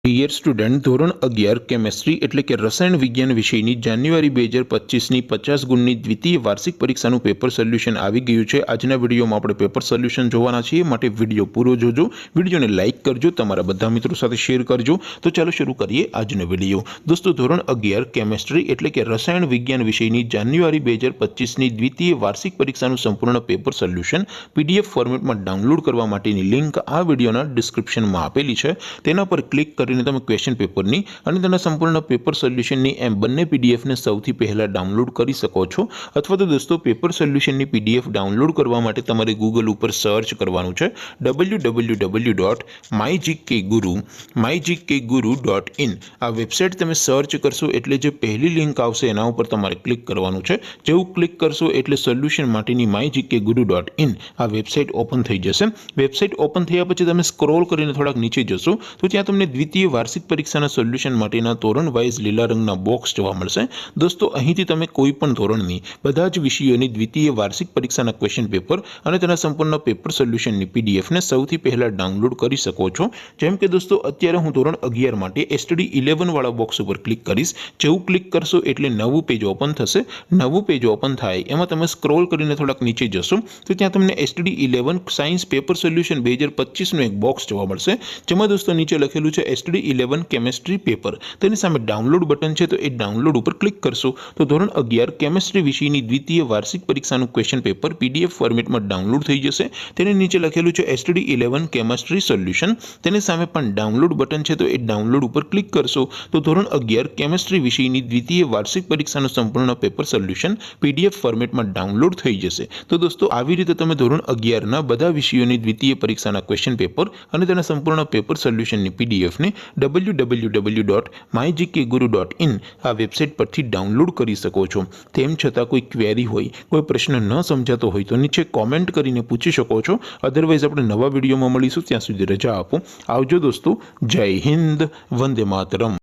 Dear student, ધોરણ 11 chemistry એટલે કે રસાયણ વિજ્ઞાન વિષયની જાન્યુઆરી 2025ની 50 ગુણની દ્વિતીય વાર્ષિક પરીક્ષાનું પેપર સોલ્યુશન આવી ગયું છે। આજના વિડીયોમાં આપણે પેપર સોલ્યુશન જોવાના છીએ, માટે વિડીયો પૂરો જોજો, વિડીયોને લાઇક કરજો, તમારા બધા મિત્રો સાથે શેર કરજો। તો ચાલો શરૂ કરીએ આજનો વિડીયો। દોસ્તો, ધોરણ 11 કેમેસ્ટ્રી એટલે કે રસાયણ વિજ્ઞાન વિષયની જાન્યુઆરી 2025ની દ્વિતીય વાર્ષિક પરીક્ષાનું સંપૂર્ણ પેપર સોલ્યુશન PDF ફોર્મેટમાં ડાઉનલોડ કરવા માટેની લિંક આ વિડીયોના ડિસ્ક્રિપ્શનમાં આપેલી છે। તેના પર ક્લિક કરીને તમે ક્વેશ્ચન પેપરની અને તેના સંપૂર્ણ પેપર સોલ્યુશનની એમ બંને પીડીએફને સૌથી પહેલા ડાઉનલોડ કરી શકો છો। અથવા તો દોસ્તો, પેપર સોલ્યુશનની પીડીએફ ડાઉનલોડ કરવા માટે તમારે ગૂગલ ઉપર સર્ચ કરવાનું છે www.mygkguru.in। આ વેબસાઇટ તમે સર્ચ કરશો એટલે જે પહેલી લિંક આવશે એના ઉપર તમારે ક્લિક કરવાનું છે। જેવું ક્લિક કરશો એટલે સોલ્યુશન માટેની mygkguru.in આ વેબસાઇટ ઓપન થઈ જશે। વેબસાઇટ ઓપન થયા પછી તમે સ્ક્રોલ કરીને થોડાક નીચે જશો તો ત્યાં તમને દ્વિતીય વાર્ષિક પરીક્ષાના સોલ્યુશન માટેના ધોરણ વાઇઝ લીલા રંગના બોક્સ જોવા મળશે। દોસ્તો, અહીંથી તમે કોઈ પણ ધોરણની બધા જ વિષયોની દ્વિતીય વાર્ષિક પરીક્ષાના ક્વેશ્ચન પેપર અને તેના સંપૂર્ણ પેપર સોલ્યુશનની પીડીએફને સૌથી પહેલા ડાઉનલોડ કરી શકો છો। જેમ કે દોસ્તો, અત્યારે હું ધોરણ 11 માટે STD 11 વાળા બોક્સ ઉપર ક્લિક કરીશ। જેવું ક્લિક કરશો એટલે નવું પેજ ઓપન થશે। નવું પેજ ઓપન થાય એમાં તમે સ્ક્રોલ કરીને થોડાક નીચે જશો તો ત્યાં તમને STD 11 સાયન્સ પેપર સોલ્યુશન 2025નું એક બોક્સ જોવા મળશે, જેમાં દોસ્તો નીચે લખેલું છે STD 11 કેમેસ્ટ્રી પેપર। તેની સામે ડાઉનલોડ બટન છે, તો એ ડાઉનલોડ ઉપર ક્લિક કરશો તો ધોરણ 11 કેમેસ્ટ્રી વિષયની દ્વિતીય વાર્ષિક પરીક્ષાનું ક્વેશ્ચન પેપર PDF ફોર્મેટમાં ડાઉનલોડ થઈ જશે। તેની નીચે લખેલું છે STD 11 કેમેસ્ટ્રી સોલ્યુશન। તેની સામે પણ ડાઉનલોડ બટન છે, તો એ ડાઉનલોડ ઉપર ક્લિક કરશો તો ધોરણ 11 કેમેસ્ટ્રી વિષયની દ્વિતીય વાર્ષિક પરીક્ષાનું સંપૂર્ણ પેપર સોલ્યુશન PDF ફોર્મેટમાં ડાઉનલોડ થઈ જશે। તો દોસ્તો, આવી રીતે તમે ધોરણ 11ના બધા વિષયોની દ્વિતીય પરીક્ષાના ક્વેશ્ચન પેપર અને તેના સંપૂર્ણ પેપર સોલ્યુશનની પીડીએફને www.mygkguru.in આ વેબસાઇટ પરથી ડાઉનલોડ કરી શકો છો। તેમ છતાં કોઈ ક્વેરી હોય, કોઈ પ્રશ્ન ન સમજાતો હોય તો નીચે કોમેન્ટ કરીને પૂછી શકો છો। અધરવાઇઝ આપણે નવા વિડીયોમાં મળીશું, ત્યાં સુધી રજા આપો। આવજો દોસ્તો, જય હિન્દ, વંદે માતરમ।